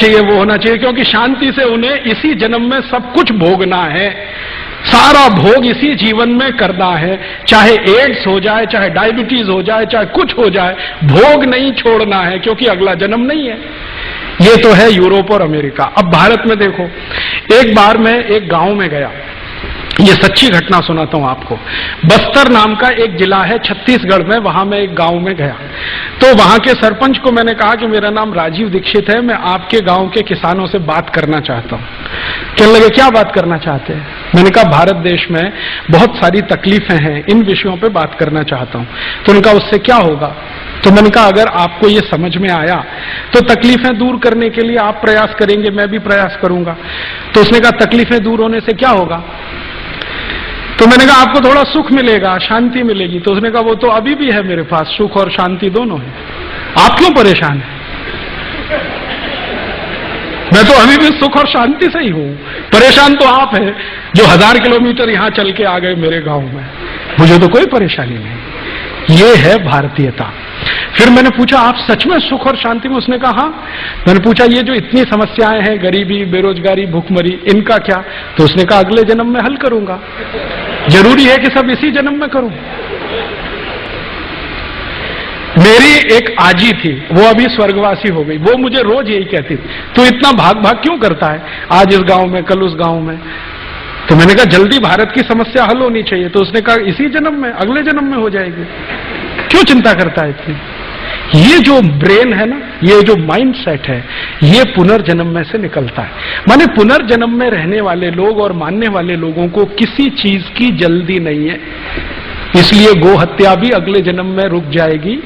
चाहिए वो होना चाहिए, क्योंकि शांति से उन्हें इसी जन्म में सब कुछ भोगना है, सारा भोग इसी जीवन में करना है। चाहे एड्स हो जाए, चाहे डायबिटीज हो जाए, चाहे कुछ हो जाए, भोग नहीं छोड़ना है, क्योंकि अगला जन्म नहीं है। ये तो है यूरोप और अमेरिका। अब भारत में देखो, एक बार मैं एक गांव में गया, ये सच्ची घटना सुनाता हूं आपको। बस्तर नाम का एक जिला है छत्तीसगढ़ में, वहां मैं एक गांव में गया तो वहां के सरपंच को मैंने कहा कि मेरा नाम राजीव दीक्षित है, मैं आपके गांव के किसानों से बात करना चाहता हूं। कहने लगे क्या बात करना चाहते हैं? मैंने कहा भारत देश में बहुत सारी तकलीफें हैं, इन विषयों पर बात करना चाहता हूं। तो उनका उससे क्या होगा? तो मैंने कहा अगर आपको ये समझ में आया तो तकलीफें दूर करने के लिए आप प्रयास करेंगे, मैं भी प्रयास करूंगा। तो उसने कहा तकलीफें दूर होने से क्या होगा? तो मैंने कहा आपको थोड़ा सुख मिलेगा, शांति मिलेगी। तो उसने कहा वो तो अभी भी है मेरे पास, सुख और शांति दोनों है, आप क्यों परेशान हैं? मैं तो अभी भी सुख और शांति से ही हूं, परेशान तो आप हैं जो 1000 किलोमीटर यहां चल के आ गए मेरे गांव में, मुझे तो कोई परेशानी नहीं। ये है भारतीयता। फिर मैंने पूछा आप सच में सुख और शांति में? उसने कहा हाँ। मैंने पूछा ये जो इतनी समस्याएं हैं, गरीबी, बेरोजगारी, भूखमरी, इनका क्या? तो उसने कहा अगले जन्म में हल करूंगा, जरूरी है कि सब इसी जन्म में करूं। मेरी एक आजी थी, वो अभी स्वर्गवासी हो गई, वो मुझे रोज यही कहती थी तू इतना भाग भाग क्यों करता है, आज इस गांव में कल उस गांव में। तो मैंने कहा जल्दी भारत की समस्या हल होनी चाहिए। तो उसने कहा इसी जन्म में, अगले जन्म में हो जाएगी, क्यों चिंता करता है इतनी? ये जो ब्रेन है ना, ये जो माइंड सेट है, ये पुनर्जन्म में से निकलता है। माने पुनर्जन्म में रहने वाले लोग और मानने वाले लोगों को किसी चीज की जल्दी नहीं है, इसलिए गो हत्या भी अगले जन्म में रुक जाएगी,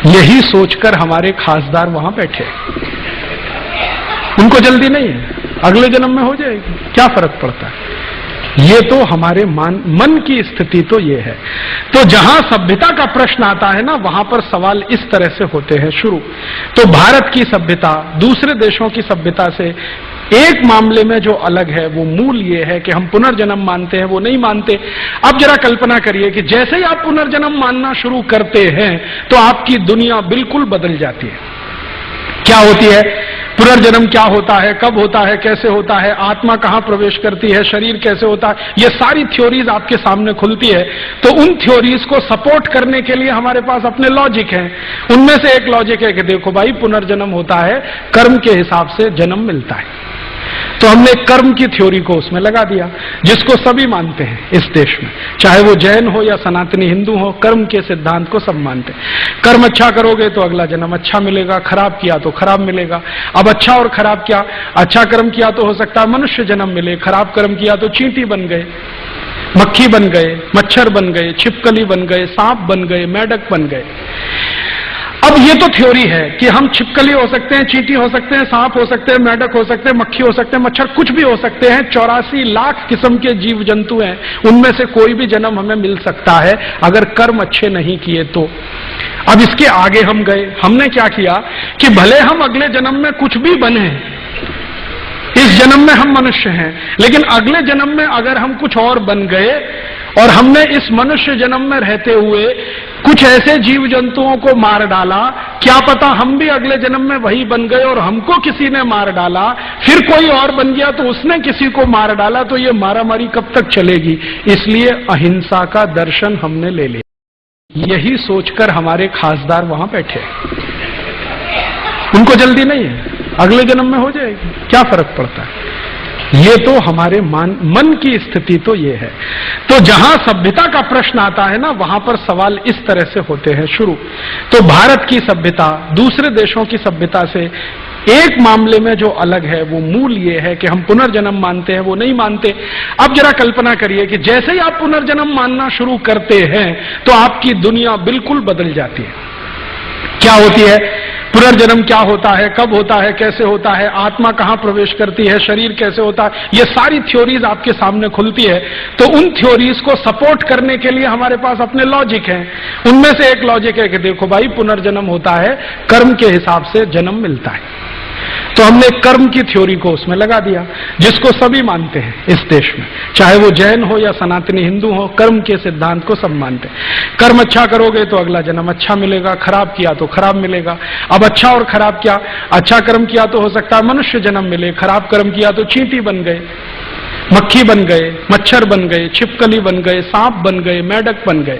यही सोचकर हमारे खासदार वहां बैठे। उनको जल्दी नहीं है, अगले जन्म में हो जाएगी, क्या फर्क पड़ता है? ये तो हमारे मन की स्थिति तो ये है। तो जहां सभ्यता का प्रश्न आता है ना, वहां पर सवाल इस तरह से होते हैं शुरू। तो भारत की सभ्यता दूसरे देशों की सभ्यता से एक मामले में जो अलग है, वो मूल ये है कि हम पुनर्जन्म मानते हैं, वो नहीं मानते। अब जरा कल्पना करिए कि जैसे ही आप पुनर्जन्म मानना शुरू करते हैं तो आपकी दुनिया बिल्कुल बदल जाती है। क्या होती है? पुनर्जन्म क्या होता है, कब होता है, कैसे होता है, आत्मा कहां प्रवेश करती है, शरीर कैसे होता है, ये सारी थ्योरीज आपके सामने खुलती है। तो उन थ्योरीज को सपोर्ट करने के लिए हमारे पास अपने लॉजिक हैं। उनमें से एक लॉजिक है कि देखो भाई, पुनर्जन्म होता है, कर्म के हिसाब से जन्म मिलता है। तो हमने कर्म की थ्योरी को उसमें लगा दिया, जिसको सभी मानते हैं इस देश में, चाहे वो जैन हो या सनातनी हिंदू हो, कर्म के सिद्धांत को सब मानते हैं। कर्म अच्छा करोगे तो अगला जन्म अच्छा मिलेगा, खराब किया तो खराब मिलेगा। अब अच्छा और खराब क्या? अच्छा कर्म किया तो हो सकता है मनुष्य जन्म मिले, खराब कर्म किया तो चींटी बन गए, मक्खी बन गए, मच्छर बन गए, छिपकली बन गए, सांप बन गए, मेढक बन गए। अब ये तो थ्योरी है कि हम छिपकली हो सकते हैं, चींटी हो सकते हैं, सांप हो सकते हैं, मेढक हो सकते हैं, मक्खी हो सकते हैं, मच्छर, कुछ भी हो सकते हैं। 84 लाख किस्म के जीव जंतु हैं, उनमें से कोई भी जन्म हमें मिल सकता है अगर कर्म अच्छे नहीं किए तो। अब इसके आगे हम गए, हमने क्या किया कि भले हम अगले जन्म में कुछ भी बने, इस जन्म में हम मनुष्य हैं, लेकिन अगले जन्म में अगर हम कुछ और बन गए और हमने इस मनुष्य जन्म में रहते हुए कुछ ऐसे जीव जंतुओं को मार डाला, क्या पता हम भी अगले जन्म में वही बन गए और हमको किसी ने मार डाला, फिर कोई और बन गया तो उसने किसी को मार डाला, तो ये मारामारी कब तक चलेगी? इसलिए अहिंसा का दर्शन हमने ले लिया। यही सोचकर हमारे खासदार वहां बैठे, उनको जल्दी नहीं है, अगले जन्म में हो जाएगी, क्या फर्क पड़ता है? ये तो हमारे मन की स्थिति तो ये है। तो जहां सभ्यता का प्रश्न आता है ना, वहां पर सवाल इस तरह से होते हैं शुरू। तो भारत की सभ्यता दूसरे देशों की सभ्यता से एक मामले में जो अलग है, वो मूल ये है कि हम पुनर्जन्म मानते हैं, वो नहीं मानते। अब जरा कल्पना करिए कि जैसे ही आप पुनर्जन्म मानना शुरू करते हैं तो आपकी दुनिया बिल्कुल बदल जाती है। क्या होती है? पुनर्जन्म क्या होता है, कब होता है, कैसे होता है, आत्मा कहां प्रवेश करती है, शरीर कैसे होता है, ये सारी थ्योरीज आपके सामने खुलती है। तो उन थ्योरीज को सपोर्ट करने के लिए हमारे पास अपने लॉजिक हैं। उनमें से एक लॉजिक है कि देखो भाई, पुनर्जन्म होता है, कर्म के हिसाब से जन्म मिलता है। तो हमने कर्म की थ्योरी को उसमें लगा दिया, जिसको सभी मानते हैं इस देश में, चाहे वो जैन हो या सनातनी हिंदू हो, कर्म के सिद्धांत को सब मानते हैं। कर्म अच्छा करोगे तो अगला जन्म अच्छा मिलेगा, खराब किया तो खराब मिलेगा। अब अच्छा और खराब क्या, अच्छा कर्म किया तो हो सकता है मनुष्य जन्म मिले, खराब कर्म किया तो चींटी बन गए, मक्खी बन गए, मच्छर बन गए, छिपकली बन गए, सांप बन गए, मेंढक बन गए।